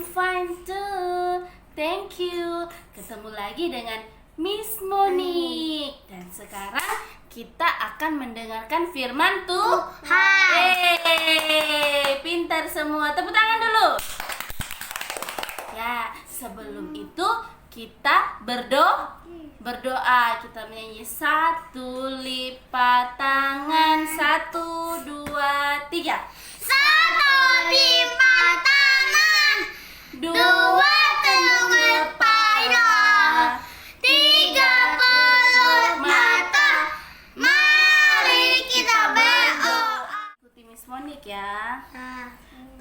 fine too. Thank you. Ketemu lagi dengan Miss Monique. Dan sekarang kita akan mendengarkan firman Tuhan. Pintar semua. Tepuk tangan dulu. Ya, sebelum itu kita berdoa. Kita menyanyi 1 lipat tangan, 1, 2, 3. 1 lipat tangan, 2 telung kepala, 3 peluk mata. Mari kita berdoa. Ikuti Miss Monique ya.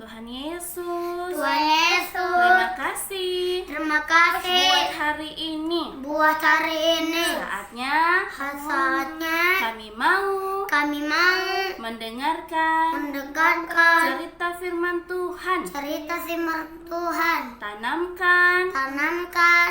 Tuhan Yesus, Tuhan Yesus, terima kasih terima buat kasih hari ini. buat hari ini. Saatnya Saatnya kami mau kami mau mendengarkan mendengarkan cerita firman Tuhan. cerita firman Tuhan. Tanamkan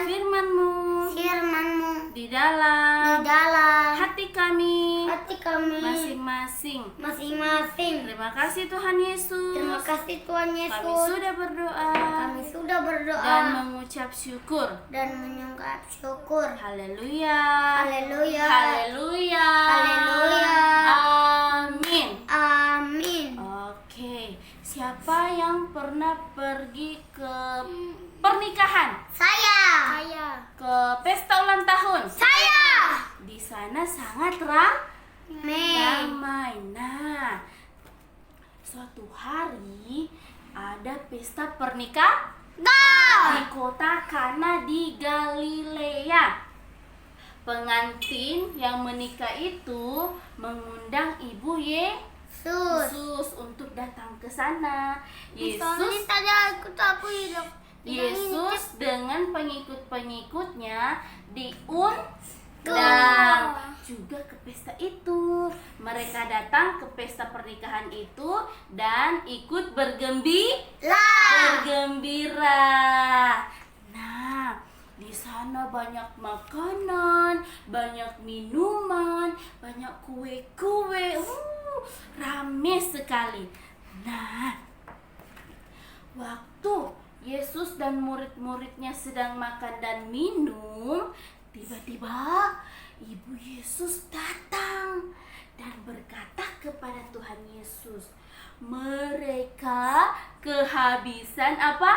firman-Mu Firman-Mu di di dalam dalam hati kami hati kami masing-masing. masing-masing. Terima kasih Tuhan Yesus. Terima kasih Tuhan Kami Yesus. sudah berdoa Kami sudah berdoa dan mengucap syukur. dan mengucap syukur. Haleluya. Haleluya. Haleluya. Haleluya. Amin. Amin. Oke, siapa yang pernah pergi ke pernikahan? Saya. Ke pesta ulang tahun? Saya. Di sana sangat Mei. ramai. Nah, suatu hari ada pesta pernikahan di kota Kana di Galilea. Pengantin yang menikah itu mengundang Ibu Yesus untuk datang ke sana. Yesus dengan pengikut-pengikutnya diundang juga ke pesta itu. Mereka datang ke pesta pernikahan itu dan ikut bergembira. Nah, di sana banyak makanan, banyak minuman, banyak kue-kue. Rame sekali. Nah, waktu Yesus dan murid-muridnya sedang makan dan minum, tiba-tiba Ibu Yesus datang dan berkata kepada Tuhan Yesus, mereka kehabisan apa?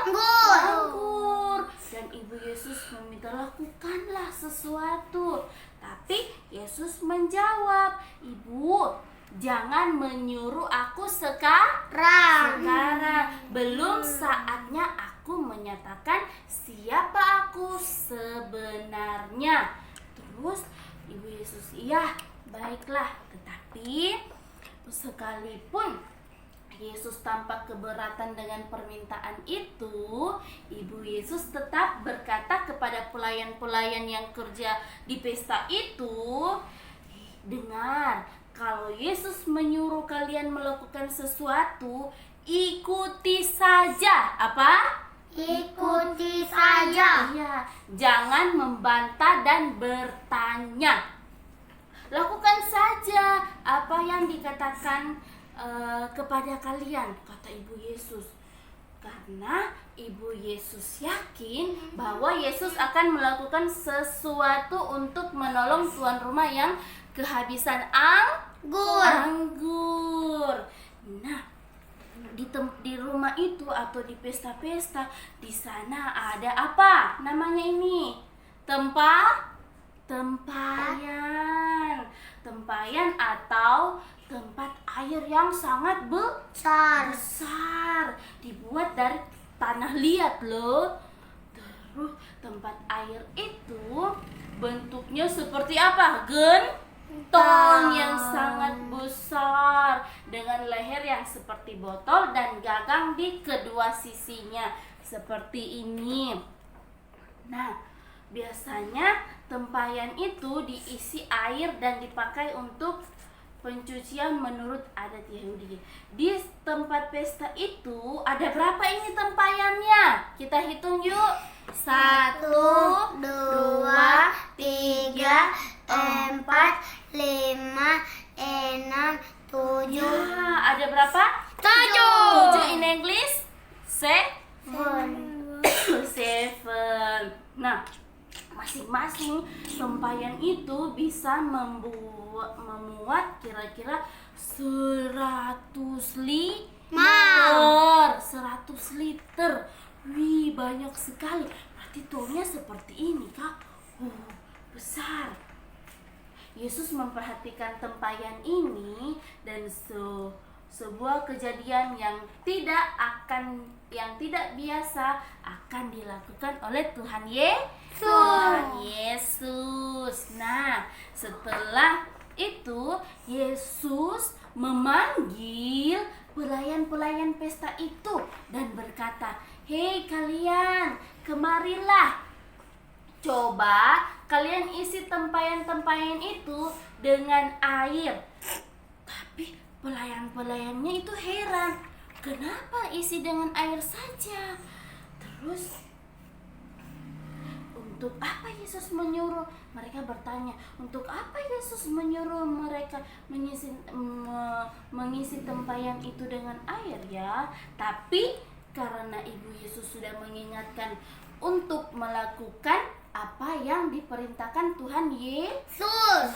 Anggur. Dan Ibu Yesus meminta, lakukanlah sesuatu. Tapi Yesus menjawab, Ibu, jangan menyuruh aku sekarang. Belum saatnya aku menyatakan siapa aku sebenarnya. Terus Ibu Yesus, iya, baiklah. Tetapi sekalipun Yesus tampak keberatan dengan permintaan itu, Ibu Yesus tetap berkata kepada pelayan-pelayan yang kerja di pesta itu, dengar, kalau Yesus menyuruh kalian melakukan sesuatu, ikuti saja. Apa? Ikuti saja. Iya, jangan membantah dan bertanya. Lakukan saja apa yang dikatakan kepada kalian, kata Ibu Yesus. Karena Ibu Yesus yakin bahwa Yesus akan melakukan sesuatu untuk menolong tuan rumah yang kehabisan anggur. Nah, di rumah itu atau di pesta-pesta, di sana ada apa namanya ini? Tempayan atau tempat air yang sangat besar, dibuat dari tanah liat loh. Terus tempat air itu bentuknya seperti apa? Gentong yang sangat besar dengan leher yang seperti botol dan gagang di kedua sisinya seperti ini. Nah, biasanya tempayan itu diisi air dan dipakai untuk pencucian menurut adat Yahudi. Di tempat pesta itu ada berapa ini tempayannya? Kita hitung yuk. 1, 2, 3, 4, 5, 6, 7. Ya, ada berapa? 7. 7 in English. Say masing-masing tempayan itu bisa memuat kira-kira 100 liter. 100 liter. Wih, banyak sekali. Berarti tongnya seperti ini, Kak. Besar. Yesus memperhatikan tempayan ini dan sebuah kejadian yang tidak biasa akan dilakukan oleh Tuhan Yesus. Nah, setelah itu Yesus memanggil pelayan-pelayan pesta itu dan berkata, "Hei kalian, kemarilah. Coba kalian isi tempayan-tempayan itu dengan air." Tapi pelayan-pelayannya itu heran, kenapa isi dengan air saja? Terus, untuk apa Yesus menyuruh? Mereka bertanya, untuk apa Yesus menyuruh mereka mengisi tempayan itu dengan air ya? Tapi karena Ibu Yesus sudah mengingatkan untuk melakukan apa yang diperintahkan Tuhan Yesus,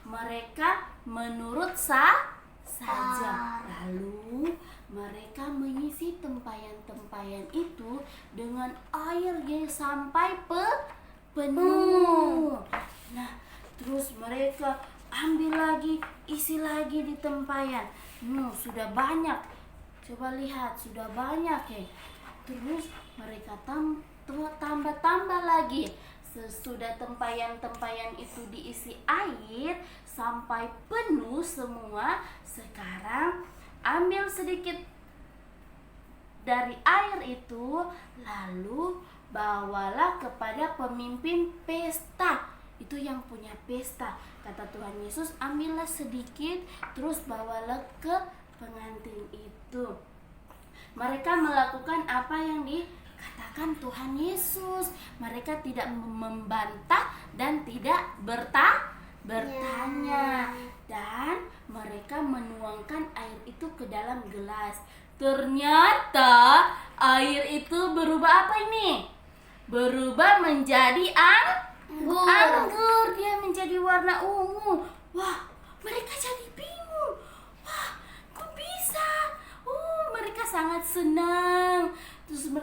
mereka menurut saja. Lalu mereka mengisi tempayan-tempayan itu dengan air yang sampai penuh. Nah, terus mereka ambil lagi, isi lagi di tempayan. Sudah banyak. Coba lihat, sudah banyak ya. Terus mereka tambah lagi. Sesudah tempayan-tempayan itu diisi air sampai penuh semua, sekarang ambil sedikit dari air itu, lalu bawalah kepada pemimpin pesta. Itu yang punya pesta. Kata Tuhan Yesus, ambillah sedikit, terus bawalah ke pengantin itu. Mereka melakukan apa yang dikatakan Tuhan Yesus. Mereka tidak membantah dan tidak bertanya. Dan mereka menuangkan air itu ke dalam gelas. Ternyata air itu berubah apa ini? Berubah menjadi anggur. Dia menjadi warna ungu. Wah, mereka jadi bingung. Wah, kok bisa? Mereka sangat senang.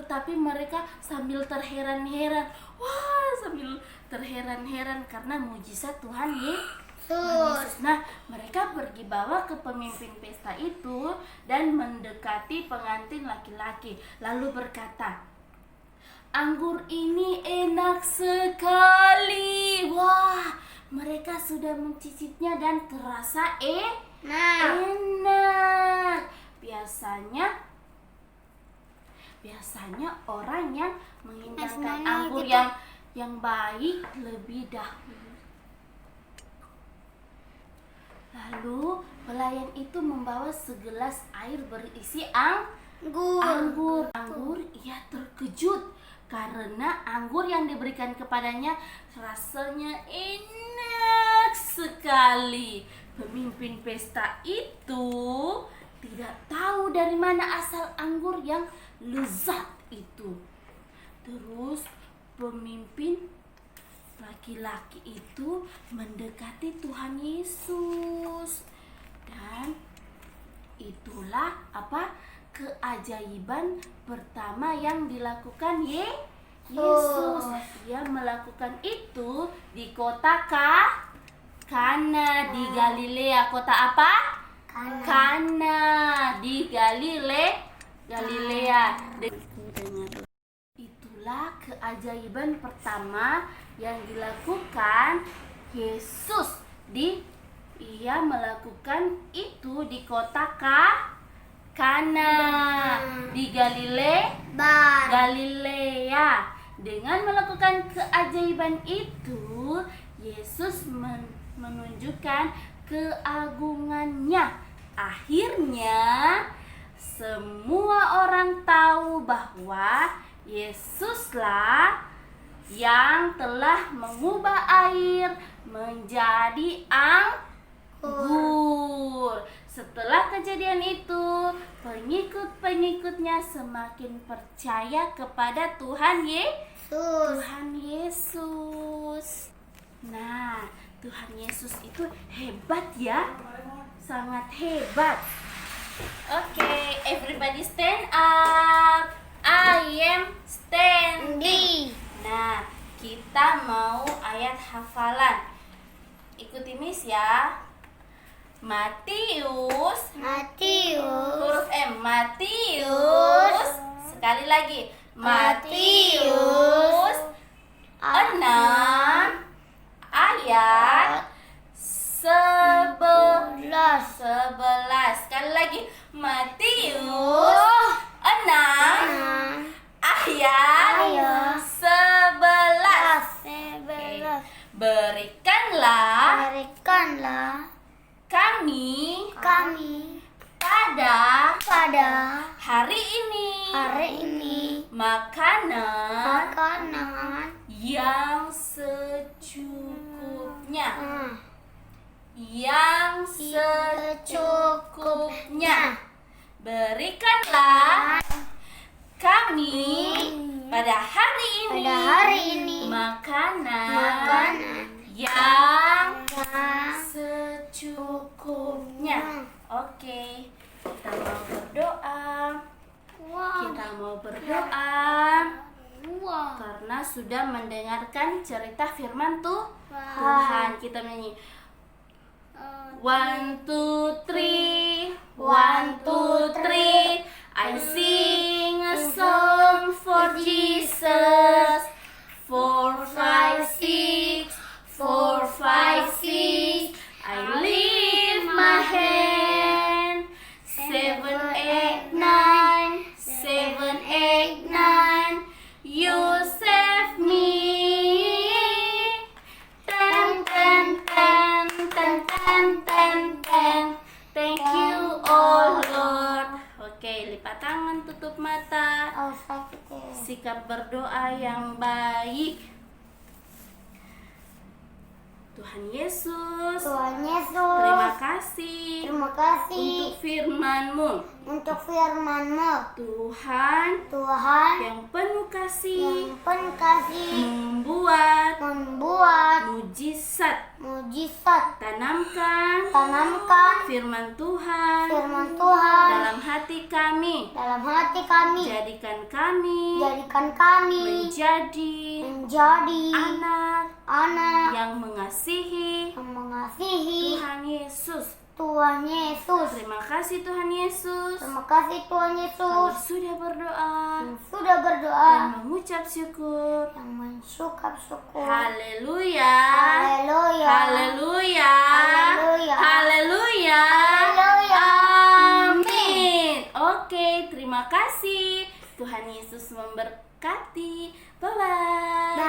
Tapi mereka sambil terheran-heran. Wah, sambil terheran-heran karena mujizat Tuhan Yesus. Nah, mereka pergi bawa ke pemimpin pesta itu dan mendekati pengantin laki-laki. Lalu berkata, "Anggur ini enak sekali." Wah, mereka sudah mencicipnya dan terasa enak. Biasanya orang yang menghidangkan anggur yang baik lebih dahulu. Lalu pelayan itu membawa segelas air berisi anggur. Ia terkejut karena anggur yang diberikan kepadanya rasanya enak sekali. Pemimpin pesta itu tidak tahu dari mana asal anggur yang lezat itu. Terus pemimpin laki-laki itu mendekati Tuhan Yesus. Dan itulah keajaiban pertama yang dilakukan Yesus. Dia melakukan itu di kota Kana di Galilea. Kota apa? Kana di Galilea. Itulah keajaiban pertama yang dilakukan Yesus. Ia melakukan itu di kota Kana di Galilea. Dengan melakukan keajaiban itu, Yesus menunjukkan keagungannya. Akhirnya semua orang tahu bahwa Yesuslah yang telah mengubah air menjadi anggur. Setelah kejadian itu, pengikut-pengikutnya semakin percaya kepada Tuhan Yesus. Nah, Tuhan Yesus itu hebat ya, sangat hebat. Oke, everybody stand up. I am standing. Nah, kita mau ayat hafalan. Ikuti Miss ya. Matius. Huruf M. Matius. Sekali lagi. Matius 6 ayat 11. Sekali lagi. Matius 6 ayat 11. Berikanlah kami pada hari ini makanan yang secukupnya. Berikanlah kami pada hari ini makanan yang secukupnya. Oke, kita mau berdoa. Karena sudah mendengarkan cerita firman Tuhan. Kita nyanyi 1, 2, 3. 1, 2, 3. I sing a song for Jesus. 4, 5, 6. 4, 5, 6. I lift my hand. 7, 8, 9. 7, 8, 9. You save me. Ten, ten, ten, ten, ten, ten, ten. Thank you, oh Lord. Oke, lipat tangan, tutup mata. Sikap berdoa yang baik. Tuhan Yesus, terima kasih untuk firman-Mu. Tuhan yang penuh kasih, membuat mujizat. Tanamkan firman Tuhan dalam hati kami. Jadikan kami menjadi anak yang mengasihi Tuhan Yesus. Terima kasih Tuhan Yesus. Kami sudah berdoa dan mengucap syukur. Haleluya. Amin. Oke, terima kasih. Tuhan Yesus memberkati. Bye-bye.